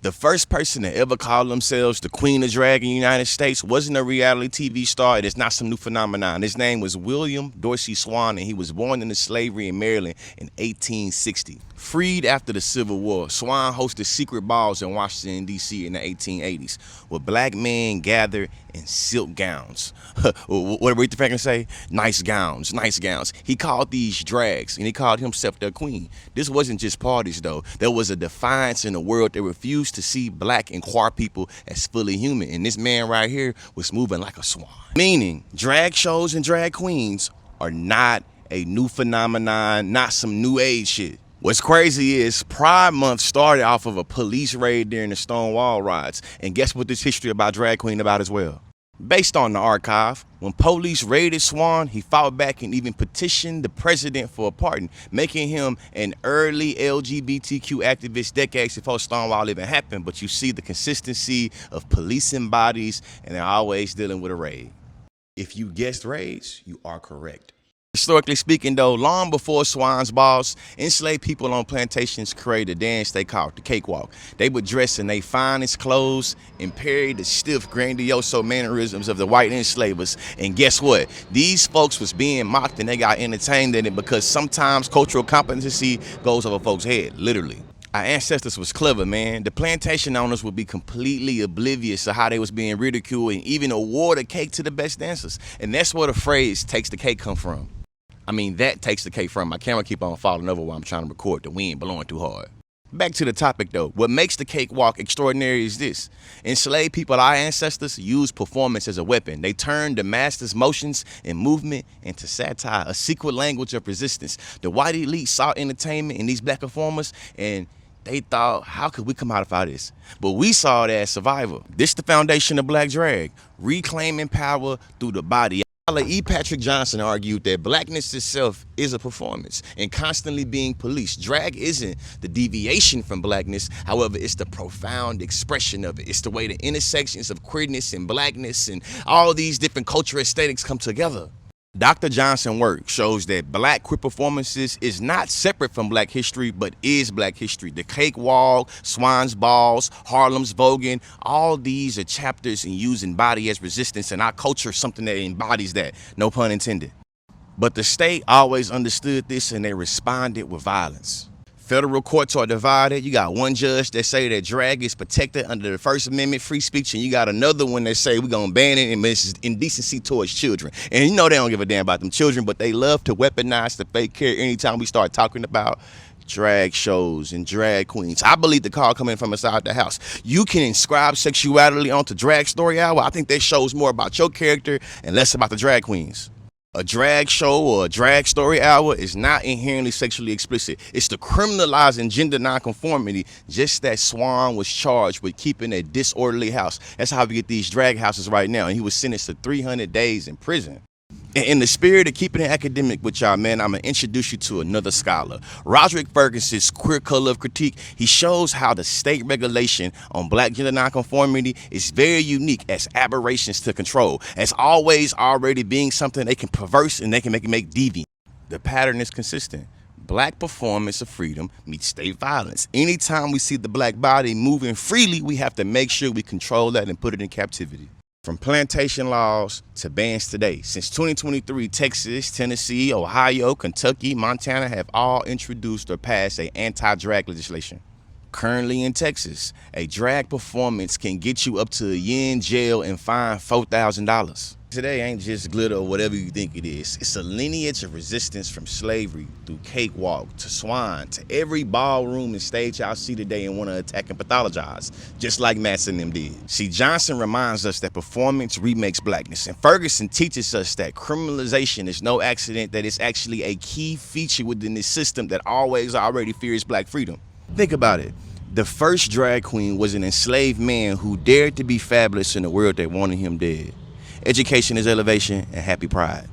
The first person to ever call themselves the Queen of Drag in the United States wasn't a reality TV star, and it's not some new phenomenon. His name was William Dorsey Swan, and he was born into slavery in Maryland in 1860. Freed after the Civil War, Swan hosted secret balls in Washington, D.C. in the 1880s, where black men gathered in silk gowns. What did Aretha Franklin say? Nice gowns, nice gowns. He called these drags, and he called himself their queen. This wasn't just parties, though. There was a defiance in a world that refused to see black and queer people as fully human, and this man right here was moving like a swan. Meaning, drag shows and drag queens are not a new phenomenon, not some new age shit. What's crazy is Pride Month started off of a police raid during the Stonewall riots, and guess what this history about drag queen about as well? Based on the archive, when police raided Swan, he fought back and even petitioned the president for a pardon, making him an early LGBTQ activist decades before Stonewall even happened. But you see the consistency of policing bodies, and they're always dealing with a raid. If you guessed raids, you are correct. Historically speaking, though, long before Swan's balls, enslaved people on plantations created a dance they called the cakewalk. They would dress in their finest clothes and parry the stiff, grandiose mannerisms of the white enslavers. And guess what? These folks was being mocked and they got entertained in it because sometimes cultural competency goes over folks' head, literally. Our ancestors was clever, man. The plantation owners would be completely oblivious to how they was being ridiculed and even award a cake to the best dancers. And that's where the phrase "takes the cake" come from. I mean, that takes the cake from. My camera keep on falling over while I'm trying to record. The wind blowing too hard. Back to the topic though. What makes the cakewalk extraordinary is this. Enslaved people, our ancestors, used performance as a weapon. They turned the master's motions and movement into satire, a secret language of resistance. The white elite saw entertainment in these black performers and they thought, how could we come out of this? But we saw it as survival. This the foundation of black drag, reclaiming power through the body. E. Patrick Johnson argued that blackness itself is a performance and constantly being policed. Drag isn't the deviation from blackness, however, it's the profound expression of it. It's the way the intersections of queerness and blackness and all these different cultural aesthetics come together. Dr. Johnson's work shows that black queer performances is not separate from black history, but is black history. The cakewalk, Swan's balls, Harlem's voguing, all these are chapters in using body as resistance, and our culture is something that embodies that, no pun intended. But the state always understood this and they responded with violence. Federal courts are divided. You got one judge that say that drag is protected under the First Amendment free speech, and you got another one that say we're gonna ban it and it's indecency towards children. And you know they don't give a damn about them children, but they love to weaponize the fake care anytime we start talking about drag shows and drag queens. I believe the call coming from inside the house. You can inscribe sexuality onto Drag Story Hour. I think that shows more about your character and less about the drag queens. A drag show or a drag story hour is not inherently sexually explicit. It's the criminalizing gender nonconformity, just that Swan was charged with keeping a disorderly house. That's how we get these drag houses right now. And he was sentenced to 300 days in prison. In the spirit of keeping it academic with y'all, man, I'm going to introduce you to another scholar. Roderick Ferguson's Queer Color of Critique, he shows how the state regulation on black gender nonconformity is very unique as aberrations to control, as always already being something they can perverse and they can make deviant. The pattern is consistent. Black performance of freedom meets state violence. Anytime we see the black body moving freely, we have to make sure we control that and put it in captivity. From plantation laws to bans today, since 2023, Texas, Tennessee, Ohio, Kentucky, Montana have all introduced or passed an anti-drag legislation. Currently in Texas, a drag performance can get you up to a year in jail and fine $4,000. Today ain't just glitter or whatever you think it is. It's a lineage of resistance from slavery through cakewalk to Swan to every ballroom and stage y'all see today and want to attack and pathologize, just like Mattson and them did. See, Johnson reminds us that performance remakes blackness, and Ferguson teaches us that criminalization is no accident, that it's actually a key feature within this system that always already fears black freedom. Think about it. The first drag queen was an enslaved man who dared to be fabulous in a world that wanted him dead. Education is elevation, and happy Pride.